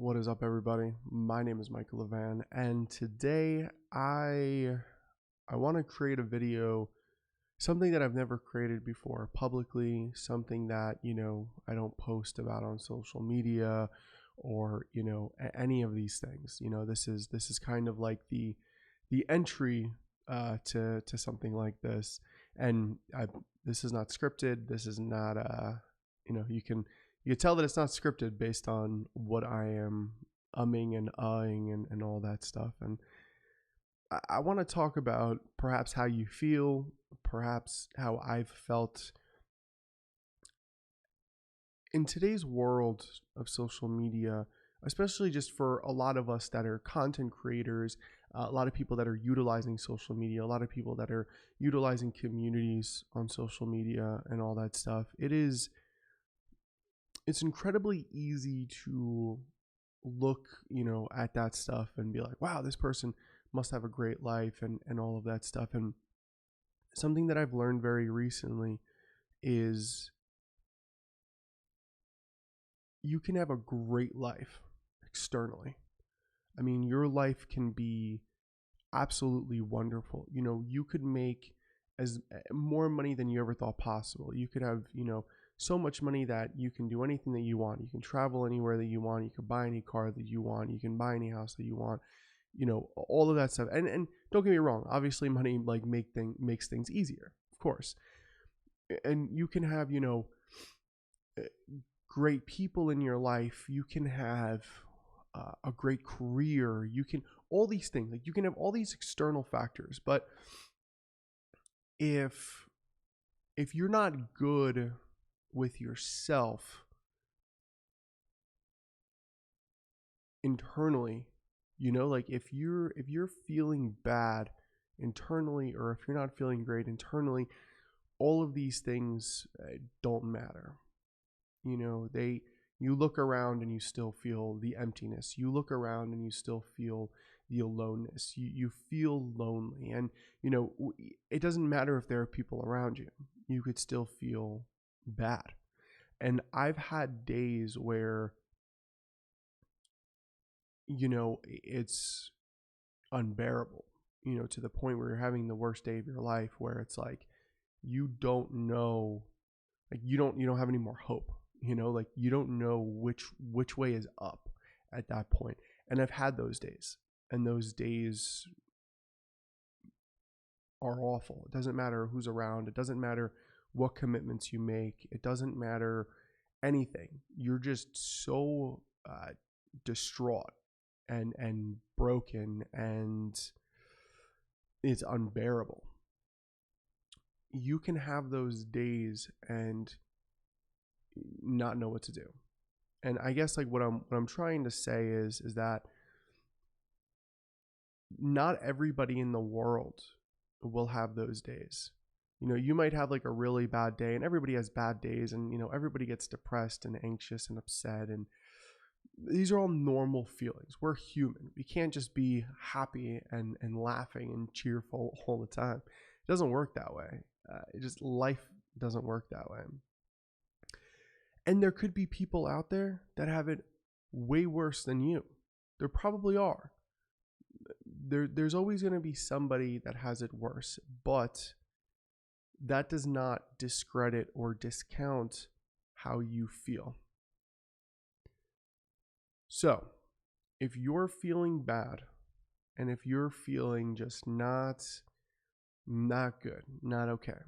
What is up, everybody? My name is Michael Levan, and today I want to create a video, something that I've never created before publicly, something that I don't post about on social media, or any of these things. This is kind of like the entry to something like this, and this is not scripted. This is not you can tell that it's not scripted based on what I am umming and ahhing and all that stuff. And I want to talk about perhaps how you feel, perhaps how I've felt in today's world of social media, especially just for a lot of us that are content creators, a lot of people that are utilizing social media, a lot of people that are utilizing communities on social media and all that stuff. It's incredibly easy to look, at that stuff and be like, wow, this person must have a great life and all of that stuff. And something that I've learned very recently is you can have a great life externally. I mean, your life can be absolutely wonderful. You could make as more money than you ever thought possible. You could have, so much money that you can do anything that you want. You can travel anywhere that you want. You can buy any car that you want. You can buy any house that you want. All of that stuff. And don't get me wrong. Obviously, money makes things easier, of course. And you can have great people in your life. You can have a great career. You can all these things. Like you can have all these external factors, but if you're not good with yourself internally, like if you're feeling bad internally, or if you're not feeling great internally, all of these things don't matter. You look around and you still feel the emptiness. You look around and you still feel the aloneness. You feel lonely, and it doesn't matter if there are people around you. You could still feel bad. And I've had days where it's unbearable, to the point where you're having the worst day of your life, where it's like you don't know, like you don't have any more hope, like you don't know which way is up at that point. And I've had those days, and those days are awful. It doesn't matter who's around. It doesn't matter what commitments you make. It doesn't matter anything. You're just so distraught and broken, and it's unbearable. You can have those days and not know what to do. And I guess like what I'm trying to say is that not everybody in the world will have those days. You might have like a really bad day, and everybody has bad days, and everybody gets depressed and anxious and upset, and these are all normal feelings. We're human. We can't just be happy and laughing and cheerful all the time. It doesn't work that way. Life doesn't work that way. And there could be people out there that have it way worse than you. There probably are. There's always going to be somebody that has it worse, but that does not discredit or discount how you feel. So, if you're feeling bad, and if you're feeling just not good, not okay,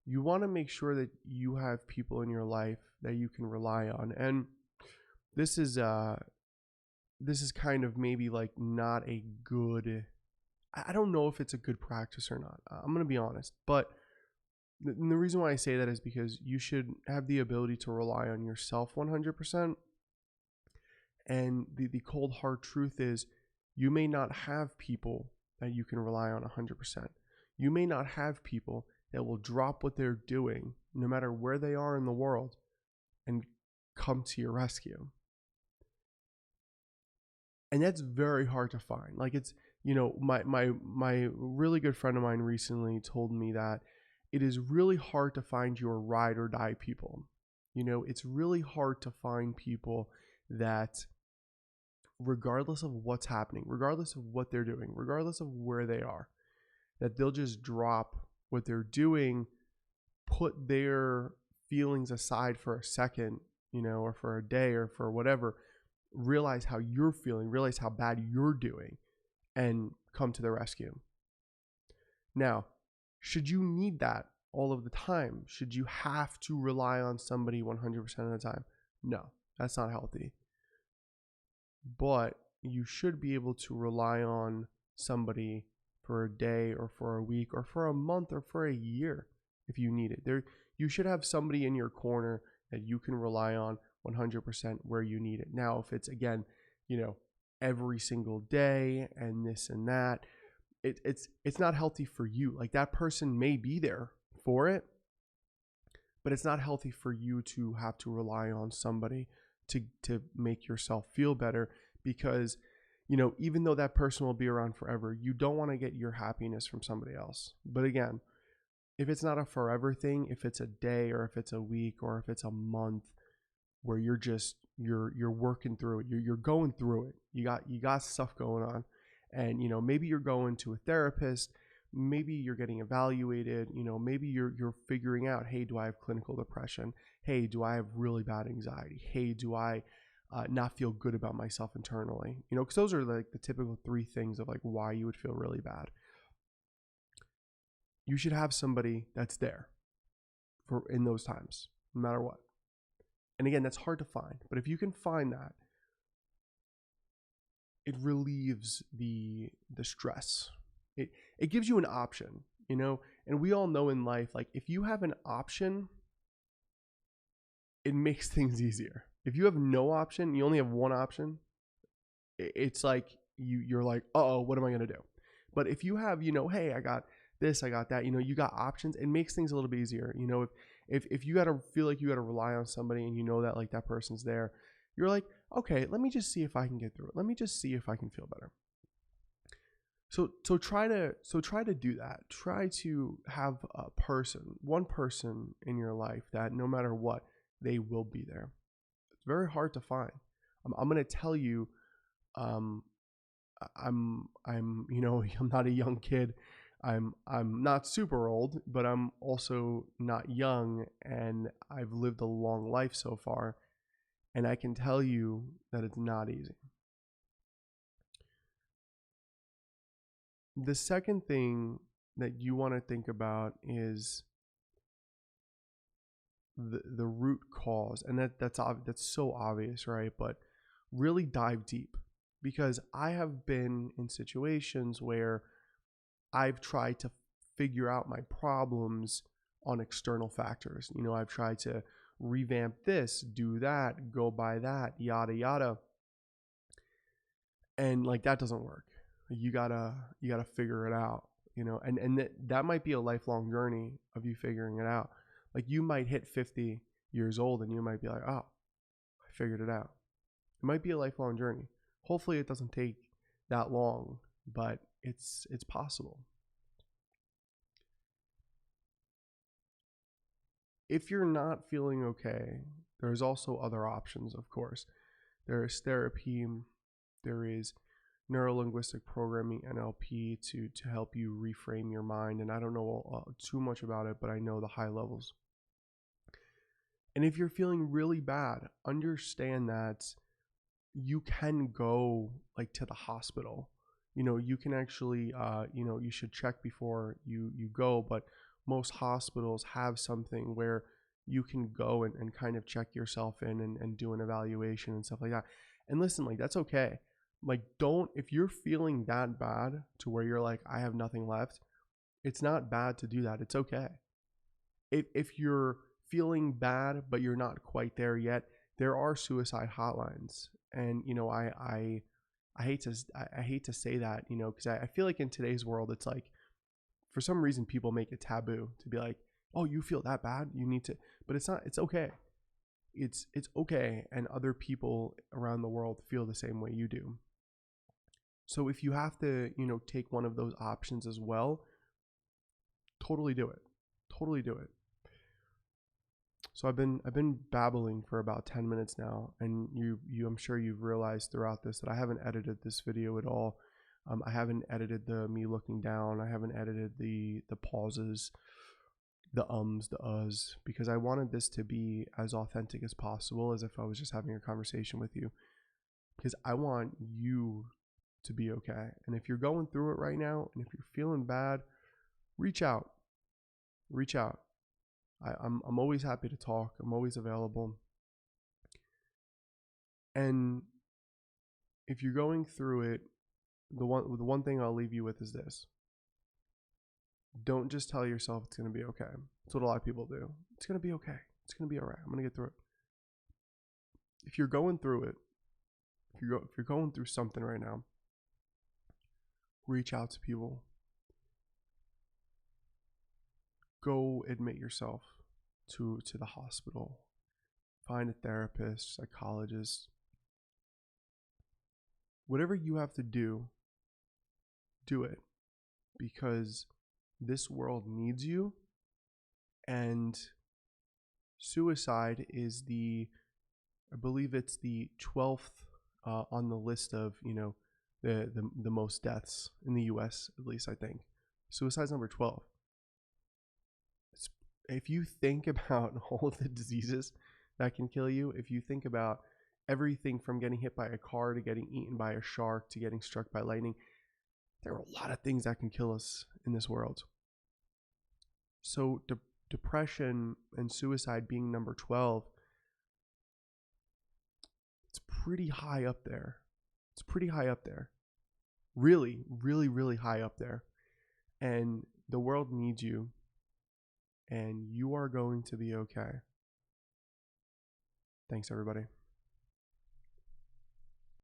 you want to make sure that you have people in your life that you can rely on. And this is kind of maybe like not a good, I don't know if it's a good practice or not. I'm going to be honest, but the reason why I say that is because you should have the ability to rely on yourself 100%. And the cold hard truth is, you may not have people that you can rely on 100%. You may not have people that will drop what they're doing, no matter where they are in the world, and come to your rescue. And that's very hard to find. Like it's, my really good friend of mine recently told me that it is really hard to find your ride or die people. It's really hard to find people that, regardless of what's happening, regardless of what they're doing, regardless of where they are, that they'll just drop what they're doing, put their feelings aside for a second, or for a day or for whatever, realize how you're feeling, realize how bad you're doing, and come to the rescue. Now, should you need that all of the time? Should you have to rely on somebody 100% of the time? No, that's not healthy. But you should be able to rely on somebody for a day or for a week or for a month or for a year if you need it. You should have somebody in your corner that you can rely on 100% where you need it. Now, if it's, again, every single day and this and that, it's not healthy for you. Like, that person may be there for it, but it's not healthy for you to have to rely on somebody to make yourself feel better, because even though that person will be around forever, you don't want to get your happiness from somebody else. But again, if it's not a forever thing, if it's a day or if it's a week or if it's a month where you're working through it, you're going through it, you got stuff going on, and maybe you're going to a therapist, maybe you're getting evaluated, maybe you're figuring out, hey, do I have clinical depression? Hey, do I have really bad anxiety? Hey, do I not feel good about myself internally? Because those are like the typical 3 things of like why you would feel really bad. You should have somebody that's there in those times, no matter what. And again, that's hard to find, but if you can find that, it relieves the stress. It gives you an option, and we all know in life, like, if you have an option, it makes things easier. If you have no option, you only have one option, it's like you're like, uh-oh, what am I going to do? But if you have, hey, I got this, I got that, you got options, it makes things a little bit easier. If you got to feel like you got to rely on somebody and that like that person's there, you're like, okay, let me just see if I can get through it. Let me just see if I can feel better. So try to do that. Try to have one person in your life that no matter what, they will be there. It's very hard to find. I'm going to tell you, I'm I'm not a young kid. I'm not super old, but I'm also not young, and I've lived a long life so far, and I can tell you that it's not easy. The second thing that you want to think about is the root cause, and that's so obvious, right? But really dive deep, because I have been in situations where I've tried to figure out my problems on external factors. I've tried to revamp this, do that, go by that, yada yada, and like that doesn't work. You gotta figure it out, and that might be a lifelong journey of you figuring it out. Like, you might hit 50 years old and you might be like, oh, I figured it out. It might be a lifelong journey. Hopefully it doesn't take that long, but it's possible. If you're not feeling okay, there's also other options, of course. There is therapy, there is neuro-linguistic programming, NLP, to help you reframe your mind. And I don't know too much about it, but I know the high levels. And if you're feeling really bad, understand that you can go like to the hospital. You can actually, you should check before you go, but most hospitals have something where you can go and kind of check yourself in and do an evaluation and stuff like that. And listen, like, that's okay. Like, if you're feeling that bad to where you're like, I have nothing left, it's not bad to do that. It's okay. If you're feeling bad but you're not quite there yet, there are suicide hotlines. And I hate to say that, because I feel like in today's world, it's like, for some reason, people make it taboo to be like, oh, you feel that bad, you need to. But it's not. It's okay. It's okay, and other people around the world feel the same way you do. So if you have to, take one of those options as well, totally do it. Totally do it. So I've been babbling for about 10 minutes now, and I'm sure you've realized throughout this that I haven't edited this video at all. I haven't edited the me looking down. I haven't edited the pauses, the ums, the uhs, because I wanted this to be as authentic as possible, as if I was just having a conversation with you. Because I want you to be okay. And if you're going through it right now, and if you're feeling bad, reach out. Reach out. I'm always happy to talk. I'm always available. And if you're going through it, the one thing I'll leave you with is this. Don't just tell yourself it's going to be okay. That's what a lot of people do. It's going to be okay. It's going to be all right. I'm going to get through it. If you're going through it, if you're going through something right now, reach out to people. Go admit yourself to the hospital. Find a therapist, psychologist. Whatever you have to do, do it, because this world needs you. And suicide is I believe it's the 12th on the list of, the most deaths in the US, at least I think. Suicide's number 12. If you think about all of the diseases that can kill you, if you think about everything from getting hit by a car to getting eaten by a shark to getting struck by lightning, there are a lot of things that can kill us in this world. So depression and suicide being number 12, it's pretty high up there. It's pretty high up there. Really, really, really high up there. And the world needs you. And you are going to be okay. Thanks, everybody.